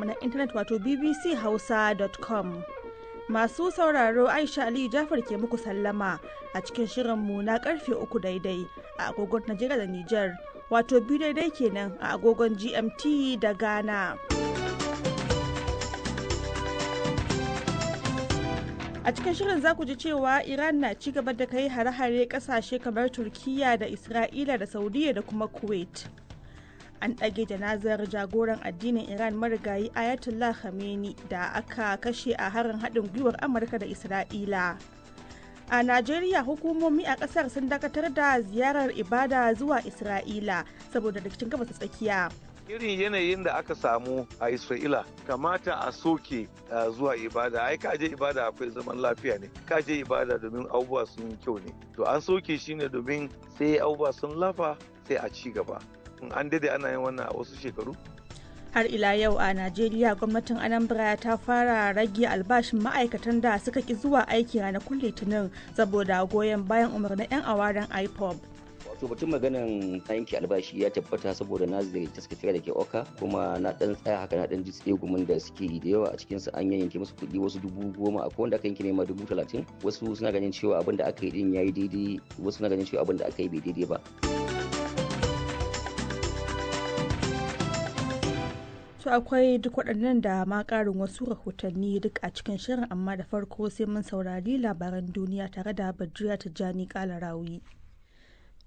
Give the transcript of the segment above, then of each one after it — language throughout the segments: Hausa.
na intanet wato bbchausa.com. Masu sauraro Aisha Aliyu Jafar ke muku sallama a cikin shirinmu na karfe 3 daidai a agogon Najeriya da Nijar, wato 2 daidai kenan a agogon GMT da Ghana. A cikin shirin za ku ji cewa Iran na ci gaba da kai hare-hare kasashe kamar Turkiyya da Isra'ila da Saudiya da kuma Kuwait. An ɗage janazar jagoran addinin Iran marigayi Ayatollah Khamenei da aka kashe a harin haɗin gwiwar Amurka da Isra'ila. A Najeriya, hukumomi a ƙasar sun dakatar da ziyarar ibada zuwa Isra'ila saboda rikicin gabas tsakiya. Irin yanayin da aka samu a Isra'ila kamata a soke zuwa ibada. Ai kaje ibada akwai zaman lafiya ne, kaje ibada domin abubuwa sun yi kyau ne. To an soke shi ne domin sai abubuwa sun lafa sai a ci gaba. An dade ana yin wannan a wasu shekaru. Har ila yau a Najeriya, gwamnatin Anambra ta fara rage albashin ma'aikatan da suka ki zuwa aiki ranakun Litinin saboda goyon bayan umarnin 'yan awaren IPOB. Wato batun maganan yanke albashi ya tabbata saboda na zai taskata da ke oka, kuma na dan tsaya haka na dan ji tsegumin da suke da yawa a cikin su an yanke musu kuɗi, wasu 10,000, akwai wanda aka yanke ne ma 30,000, wasu suna ganin cewa abin da aka yi din yayi daidai, wasu suna ganin cewa abin da aka yi bai daidai ba. To akwai duk waɗannan da ma ƙarin wasu rahotanni duk a cikin shirin, amma da farko sai mun saurari labaran duniya tare da Badriya Tijjani Kalarawi.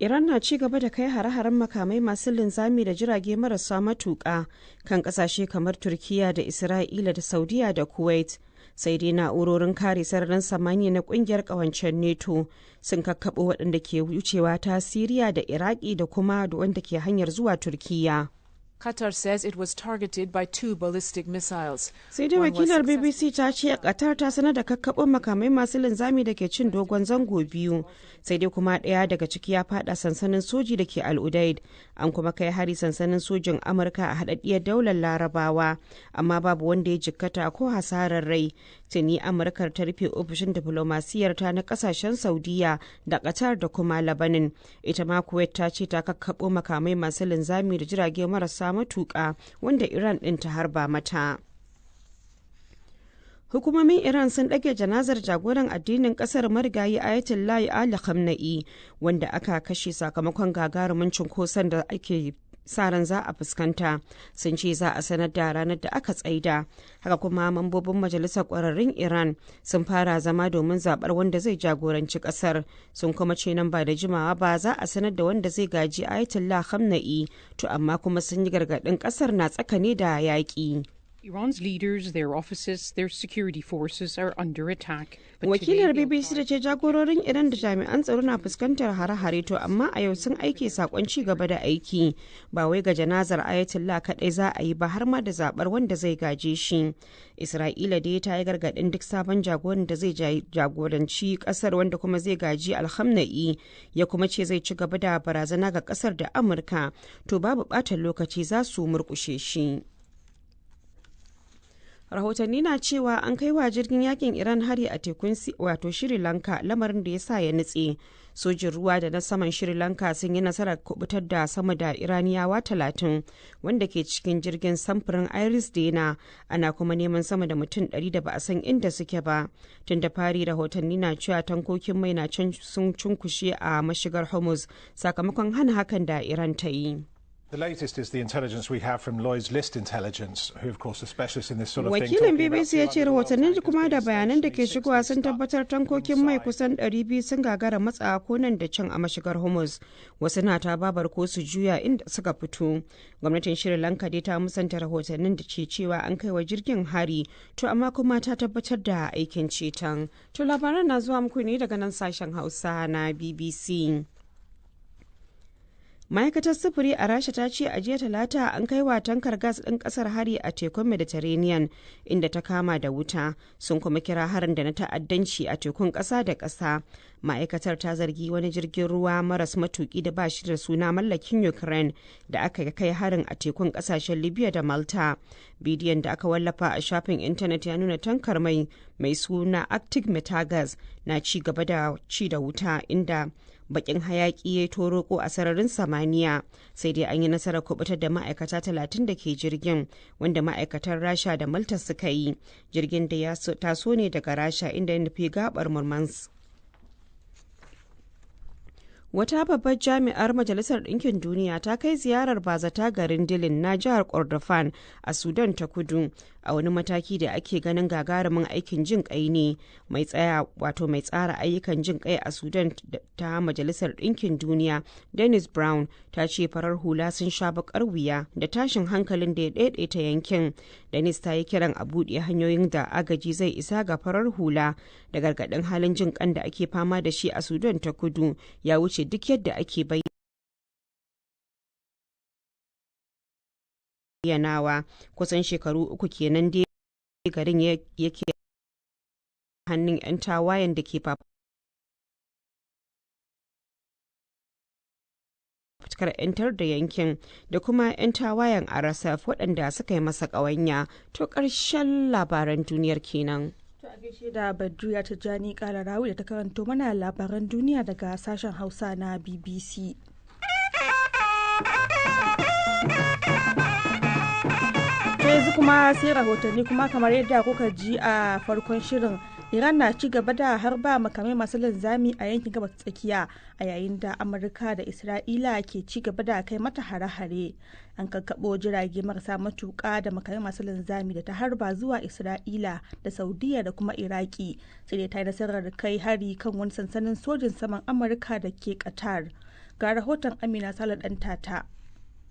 Iran na ci gaba da kai hare-haren makamai masu linzami da jirage marasa matuƙa kan ƙasashe kamar Turkiyya da Isra'ila da Saudiya da Kuwait. Sai dai na'urorin kare sararin samaniya na ƙungiyar ƙawancen NATO sun kakkaɓo waɗanda ke wucewa ta Siriya da Iraki da kuma wanda ke hanyar zuwa Turkiyya. Qatar says it was targeted by 2 ballistic missiles. Sai dai wakilar BBC ta ce Qatar ta sanar da kakkaɓo makamai masu linzami da ke cin dogon zango biyu. Sai dai kuma ɗaya daga ciki ya fada sansanin soji da ke Al-Udaid. An kuma kai hari sansanin sojin Amurka a haɗaɗɗiyar daular Larabawa, amma babu wanda ya jikkata ko hasarar rai. Tuni Amurkar ta rufe ofishin diplomasiyar ta na kasashen Saudiya da Qatar da kuma Lebanon. Ita ma Kuwait ta ce ta kakkaɓo makamai masu linzami da jirage marasa matuƙa wanda Iran ɗin ta harba mata. Hukumomin Iran sun ɗage janazar jagoran addinin ƙasar marigayi Ayatollah Ali Khamenei wanda aka kashe sakamakon gagarumin cunkoson da ake sa ran za a fuskanta. Sun ce za a sanar da ranar da aka tsaida. Haka kuma mambobin majalisar ƙwararrun Iran sun fara zama domin zaɓar wanda zai jagoranci ƙasar. Sun kuma ce nan ba da jimawa ba za a sanar da wanda zai gaji Ayatollah Khamenei, to amma kuma sun yi gargaɗin ƙasar na tsakane da yaƙi. Iran's leaders, their offices, their security forces are under attack. Wakilar BBC da ce jagororin Iran da jami'an tsaro na fuskantar hare-hare, to amma a yau sun aike sakon ci gaba da aiki. Ba wai ga janazar Ayatollah kadai za a yi ba, har ma da zabar wanda zai gaje shi. Isra'ila dai ta yi gargadin duk sabon jagoran da zai jagoranci kasar wanda kuma zai gaji Al-Khamenei, ya kuma ce zai ci gaba da barazana ga kasar da Amurka, to babu ɓata lokaci za su murkushe shi. Rahotanni na cewa an kai wa jirgin yakin Iran hari a tekun wato Sri Lanka, lamarin da ya sa ya nutse. Sojin ruwa da na saman Sri Lanka sun yi nasarar kubutar da sama da Iraniyawa 30 wanda ke cikin jirgin samfurin Iris Dana, ana kuma neman sama da mutum 100 da ba a san inda suke ba. Tun da fari rahotanni na cewa tankokin mai na can sun cunkushe a mashigar Hormuz sakamakon hana hakan da Iran ta yi. The latest is the intelligence we have from Lloyd's List Intelligence, who of course are specialists in this sort of thing. Wakilin BBC ya ce rahotannin kuma da bayanan da ke shigowa sun tabbatar tankokin mai kusan 200 sun gagara matsa ko nan da can a mashigar Hormuz. Wasu na ta babar ko su juya inda suka fito. Gwamnatin Sri Lanka dai ta musanta rahotannin da ke cewa an kai wa jirgin hari, to amma kuma ta tabbatar da aikin ceton. To labaran na zuwa muku ne daga nan sashen Hausa na BBC. Ma'aikatar sufuri a Rasha ta ce a jiya Talata an kai wa tankar gas ɗin ƙasar hari a tekun Mediterranean inda ta kama da wuta, sun kuma kira harin da na ta'addanci a tekun ƙasa da ƙasa. Ma'aikatar ta zargi wani jirgin ruwa maras matuki da ba shi da suna mallakin Ukraine da aka kai harin a tekun kasashen Libya da Malta. Bidiyon da aka wallafa a shafin intanet ya nuna tankar mai suna Arctic Metagas na ci gaba da ci da wuta, inda bakin hayaki ya toroko a sararin samaniya. Sai dai an yi nasarar kubutar da ma'aikata 30 da ke jirgin, wanda ma'aikatan Rasha da Malta suka yi. Jirgin da ya taso ne daga Rasha inda ya nufi gabar Murmansk. Wata babbar jami'ar Majalisar Ɗinkin Duniya ta kai ziyarar bazata garin Dilin na jihar Kordofan a Sudan ta Kudu, a wani mataki da ake ganin gagarumin aikin jin kai ne. Mai tsara ayyukan jin kai a Sudan ta Majalisar Ɗinkin Duniya, Dennis Brown, ta ce farar hula sun sha bakar wuya da tashin hankalin da ya daidaita yankin. Dennis ta yi kiran a buɗe hanyoyin da agaji zai isa ga farar hula, da gargaɗin halin jin kan da ake fama da shi a Sudan ta Kudu ya wuce duk yadda ake bayyanawa. Kusan shekaru 3 kenan dai garin yake hannun 'yan tawayen da ke fafutukar 'yantar da yankin da kuma 'yan tawayen RSF waɗanda suka yi masa ƙawanya. To ƙarshen labaran duniyar kenan. To a gaishe da Badriya Tijjani Kalarawi da ta karanto mana labaran duniya daga sashen Hausa na BBC. To yanzu kuma sai rahotanni, kuma kamar yadda kuka ji a farkon shirin, Iran na ci gaba da harba makamai masu linzami a yankin gabas tsakiya a yayin da Amurka da Isra'ila ke ci gaba da kai mata hare-hare. An kakkaɓo jirage marasa matuƙa da makamai masu linzami da ta harba zuwa Isra'ila da Saudiya da kuma Iraki, sai dai ta yi nasarar kai hari kan wani sansanin sojin saman Amurka da ke Qatar. Ga rahoton Amina Sale ɗan tata.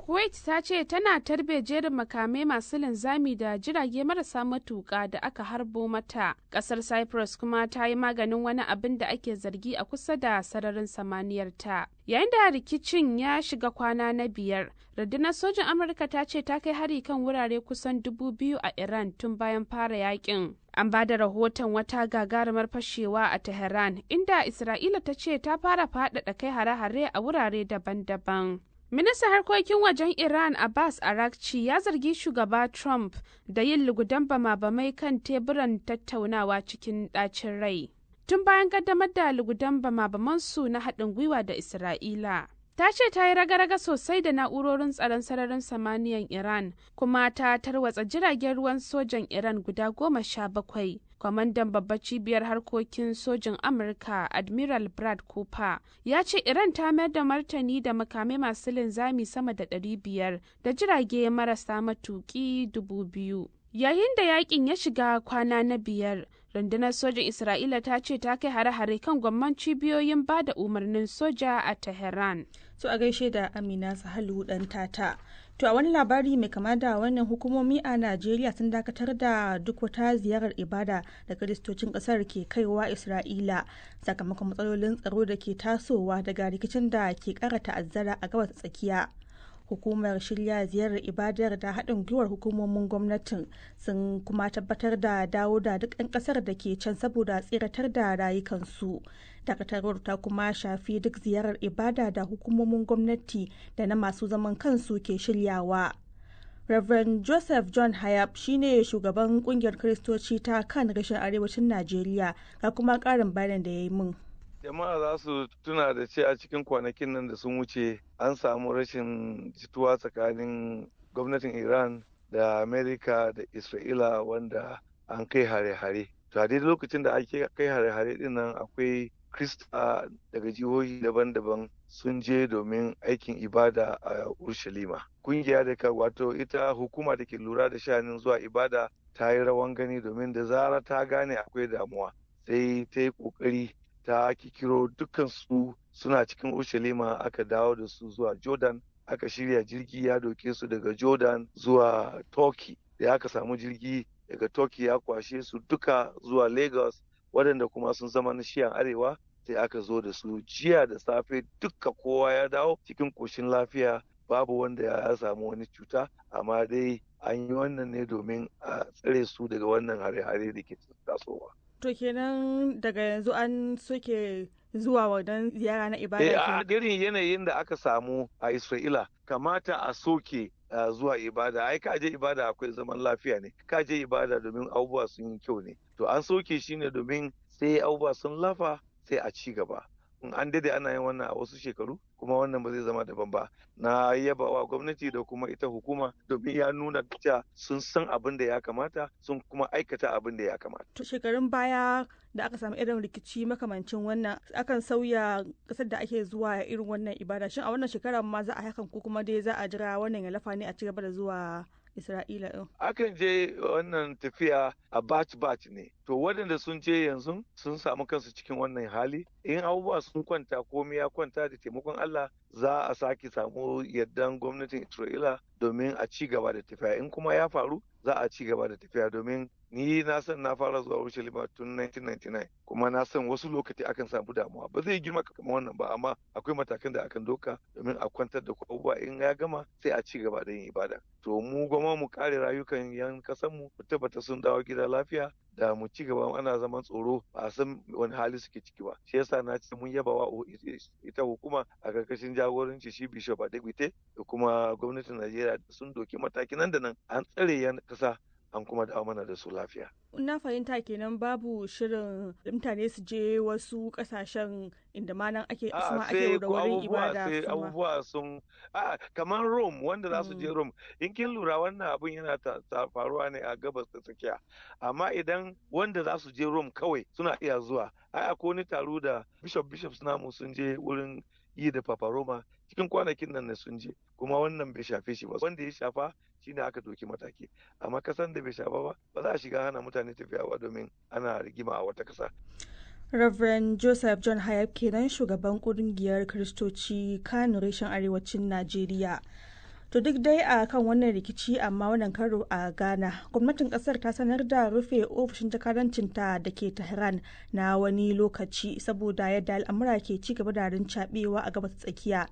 Kuwait ta ce tana tarbe jerin makamai masu linzami da jirage marasa matuƙa da aka harbo mata. Ƙasar Cyprus kuma ta yi maganin wani abin da ake zargi a kusa da sararin samaniyar ta. Yayin da rikicin ya shiga kwana na 5, rundunar sojin Amurka ta ce ta kai hari kan wurare kusan 2,000 a Iran tun bayan fara yakin. An ba da rahoton wata gagarumar fashewa a Tehran, inda Isra'ila ta ce ta fara faɗaɗa kai hare-hare a wurare daban-daban. Ministan harkokin wajen Iran Abbas Araghchi ya zargi shugaba Trump da yin lugudan bama-bamai kan teburan tattaunawa cikin ɗacin rai, tun bayan kaddamar da lugudan bama-bamansu na haɗin gwiwa da Isra'ila. Ta ce ta yi raga-raga sosai da na'urorin tsaron sararin samaniyan Iran, kuma ta tarwatsa jiragen ruwan sojan Iran guda 17. Kwamandan babbar cibiyar harkokin sojin Amurka Admiral Brad Cooper ya ce Iran ta mayar da martani da makamai masu linzami sama da 500 da jirage marasa matuki 2,000. Yayin da yakin ya shiga kwana na 5, rundunar sojin Isra'ila ta ce ta kai hare-hare kan gwamman cibiyoyin ba da umarnin soja a Tehran. So a gaishe da Amina Sahalu ɗan tata. To a wani labari mai kama da wannan, hukumomi a Najeriya sun dakatar da duk wata ziyarar ibada da kiristocin ƙasar ke kaiwa Isra'ila sakamakon matsalolin tsaro da ke tasowa daga rikicin da ke ƙara ta'azzara a gabas tsakiya. Hukumar shirya ziyarar ibadar da haɗin gwiwar hukumomin gwamnatin sun kuma tabbatar da dawo da duk 'yan ƙasar da ke can saboda tseratar da rayukansu. Dakatarwar ta kuma shafi duk ziyarar ibada da hukumomin gwamnati da na masu zaman kansu ke shiryawa. Reverend Joseph John Hayab shine shugaban kungiyar Kiristoci ta kan rashin arewacin Najeriya, ga kuma ƙarin bayanin da ya yi min. Jama'a za su tuna da ce a cikin kwanakin nan da sun wuce an samu rashin jituwa tsakanin gwamnatin Iran da Amerika da Isra'ila, wanda an kai hare-hare. To a daidai lokacin da ake kai hare-hare din nan akwai Krista daga jihohi daban-daban sun je domin aikin ibada a Urushalima. Kungiya da wato ita hukuma da ke lura da shanin zuwa ibada ta yi rawan gani, domin da zara ta gane akwai damuwa sai ta yi kokari ta kikiro dukkan su suna cikin Urushalima, aka dawo da su zuwa Jordan, aka shirya jirgi ya doke su daga Jordan zuwa Turkey, da aka samu jirgi daga Turkey ya kwashe su duka zuwa Lagos, waɗanda kuma sun zama na shiyan arewa, sai aka zo da su jiya da safe duka kowa ya dawo cikin koshin lafiya, babu wanda ya samu wani cuta, amma dai an yi wannan ne domin a tsare su daga wannan hare-hare da ke tasowa. To kenan daga yanzu an soke zuwa wannan ziyara na ibada. A irin yanayin da aka samu a Isra'ila kamata a soke zuwa ibada. Ai ka je ibada akwai zaman lafiya ne, ka je ibada domin abubuwa sun yi kyau ne. To an soke shi ne domin sai abubuwa sun lafa sai a ci gaba. In an dade ana yin wannan a wasu shekaru kuma wannan ba zai zama daban ba. Na yaba wa gwamnati da kuma ita hukuma domin ya nuna cewa sun san abin da ya kamata sun kuma aikata abin da ya kamata. Shekarun baya da aka samu irin rikici makamancin wannan akan sauya kasar da ake zuwa irin wannan ibada. Shin a wannan shekarar ma za a hakan ko kuma dai za a jira wannan ya lafa ne a ci gaba da zuwa Isra'ila ɗin? Akan je wannan tafiya a batch ne. To waɗanda sun je yanzu sun samu kansu cikin wannan hali. In abubuwa sun kwanta komai ya kwanta da taimakon Allah za a sake samu yardan gwamnatin Isra'ila domin a ci gaba da tafiya. In kuma ya faru za a ci gaba da tafiya domin ni na san na fara zuwa Urushalima tun 1999 kuma na san wasu lokaci akan samu damuwa ba zai girma kamar wannan ba amma akwai matakan da akan doka domin a kwantar da abubuwa in ya gama sai a ci gaba da yin ibada. To mu goma mu kare rayukan yan kasan mu tabbata sun dawo gida lafiya da mu ci gaba ana zaman tsoro ba a san wani hali suke ciki ba. Shi yasa na ce mun yaba wa ita hukuma a karkashin jagoranci shi Bishop Adegbite da kuma gwamnatin Najeriya sun doki mataki nan da nan an tsare yan kasa an kuma dawo mana da su lafiya. Na fahimta kenan babu shirin mutane su je wasu kasashen inda ma nan ake asma ake da wurin ibada. Sai abubuwa sun kamar Rome wanda za su je Rome in kin lura wannan abun yana faruwa ne a gabas ta tsakiya amma idan wanda za su je Rome kawai suna iya zuwa akwai wani taro da bishops namu sun je wurin yi da Papa Roma cikin kwanakin nan ne sun je kuma wannan bai shafe shi ba wanda ya shafa shine aka doki mataki amma kasan da bai shafa ba za a shiga hana mutane tafiya ba domin ana rigima a wata kasa. Reverend Joseph John Hayab kenan shugaban kungiyar Kiristoci Kano reshen arewacin Najeriya. To duk dai a kan wannan rikici amma wannan karo a Ghana, gwamnatin kasar ta sanar da rufe ofishin jakadancinta da ke Tehran na wani lokaci saboda yadda al'amura ke ci gaba da rincaɓewa a gabas tsakiya.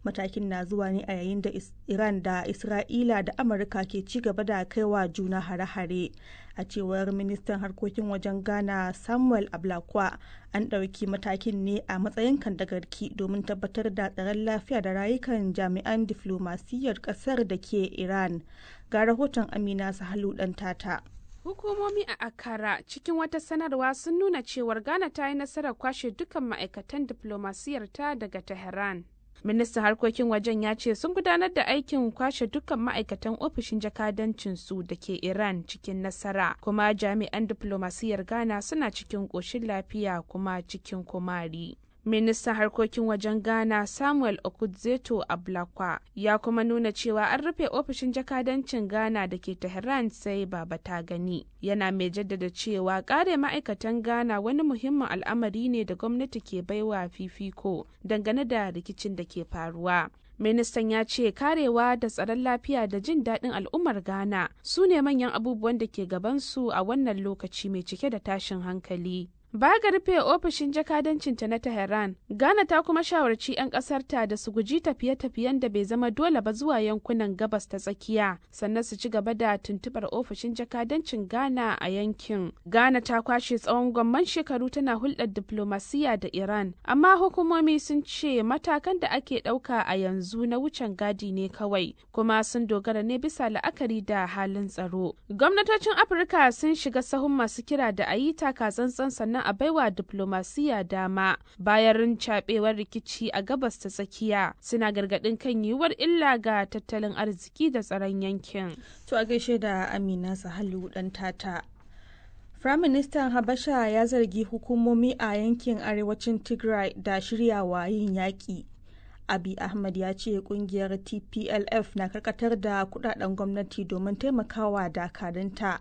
Matakin na zuwa ne a yayin da Iran da Isra'ila da Amurka ke ci gaba da kaiwa juna hare-hare. A cewar ministan harkokin wajen Ghana Samuel Ablakwa, an ɗauki matakin ne a matsayin kandagarki domin tabbatar da tsaron lafiya da rayukan jami'an diflomasiyyar ƙasar da ke Iran. Ga rahoton Amina Sahalu ɗan tata. Hukumomi a Accra cikin wata sanarwa sun nuna cewar Ghana ta yi nasarar kwashe dukkan ma'aikatan diflomasiyyar ta daga Tehran. Ministan harkokin wajen ya ce sun gudanar da aikin kwashe dukkan ma'aikatan ofishin jakadancinsu da ke Iran cikin nasara, kuma jami'an diflomasiyyar Ghana suna cikin ƙoshin lafiya kuma cikin kumari. Ministan harkokin wajen Ghana Samuel Okudzeto Ablakwa ya kuma nuna cewa an rufe ofishin jakadancin Ghana da ke Tehran sai baba ta gani. Yana mai jaddada cewa kare ma'aikatan Ghana wani muhimmin al'amari ne da gwamnati ke baiwa fifiko dangane da rikicin da ke faruwa. Ministan ya ce karewa da tsaron lafiya da jin daɗin al'ummar Ghana su ne manyan abubuwan da ke gabansu a wannan lokaci mai cike da tashin hankali. Baya ga rufe ofishin jakadancinta na Tehran, Ghana ta kuma shawarci 'yan ƙasarta da su guji tafiye-tafiyen da bai zama dole ba zuwa yankunan gabas ta tsakiya, sannan su ci gaba da tuntuɓar ofishin jakadancin Ghana a yankin. Ghana ta kwashe tsawon gwamman shekaru tana hulɗar diflomasiyya da Iran, amma hukumomi sun ce matakan da ake ɗauka a yanzu na wucin gadi ne kawai, kuma sun dogara ne bisa la'akari da halin tsaro. Gwamnatocin Afirka sun shiga sahun masu kira da a yi taka tsantsan sannan a baiwa diplomasiya dama bayan rincaɓewar rikici a gabas ta tsakiya, suna gargaɗin kan yiwuwar illa ga tattalin arziki da tsaron yankin. To a gaishe da Amina Sahalu ɗan tata. Firaministan Habasha ya zargi hukumomi a yankin arewacin Tigray da shiryawa yin yaƙi. Abiy Ahmed ya ce kungiyar TPLF na karkatar da kudaden gwamnati domin taimakawa dakarunta.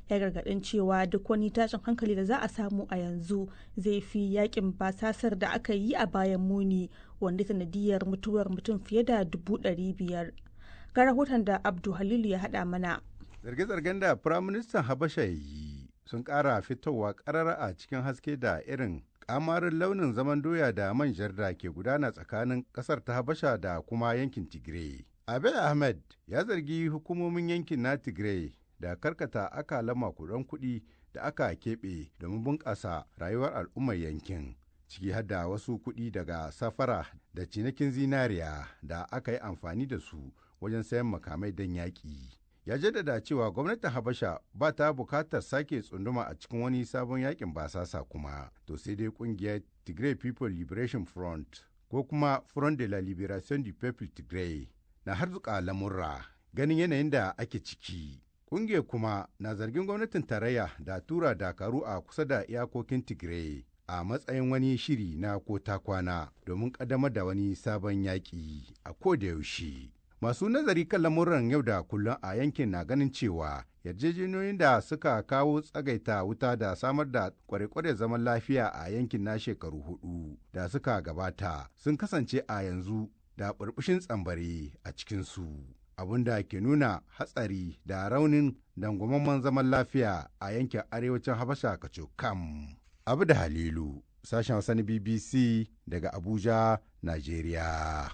Ya gargadin cewa duk wani tashin hankali da za a samu a yanzu zai fi yakin basasar da aka yi a bayan muni wanda sanadiyar mutuwar mutum fiye da 500,000. Ga rahoton da Abdu Halilu ya haɗa mana. Zarge-zargen da Firaministan Habasha ya yi sun ƙara fitowa ƙarara a cikin haske da irin kamarin launin zaman doya da manjar da ke gudana tsakanin ƙasar ta Habasha da kuma yankin Tigray. Abiy Ahmed ya zargi hukumomin yankin na Tigray da karkata akalan makudan kuɗi da aka keɓe domin bunƙasa rayuwar al'ummar yankin, ciki har da wasu kuɗi daga safara da cinikin zinariya da aka yi amfani da su wajen sayan makamai don yaƙi. Ya jaddada cewa gwamnatin Habasha ba ta bukatar sake tsunduma a cikin wani sabon yakin basasa kuma, to sai dai kungiyar Tigray People Liberation Front ko kuma Front de la Liberation du Peuple Tigray na harzuka lamurra ganin yanayin da ake ciki. Kungiyar kuma na zargin gwamnatin tarayya da tura dakaru a kusa da iyakokin Tigray a matsayin wani shiri na ko ta kwana domin ƙaddamar da wani sabon yaƙi a koda yaushe. Masu nazari kan lamuran yau da kullum a yankin na ganin cewa yarjejeniyoyin da suka kawo tsagaita wuta da samar da kware-kware zaman lafiya a yankin na shekaru 4 da suka gabata sun kasance a yanzu da burbushin tsambare a cikinsu. Abin da ke nuna hatsari da raunin dangwamamman zaman lafiya a yankin arewacin Habasha kacokam. Abu da Halilu, sashen Hausa na BBC daga Abuja, Najeriya.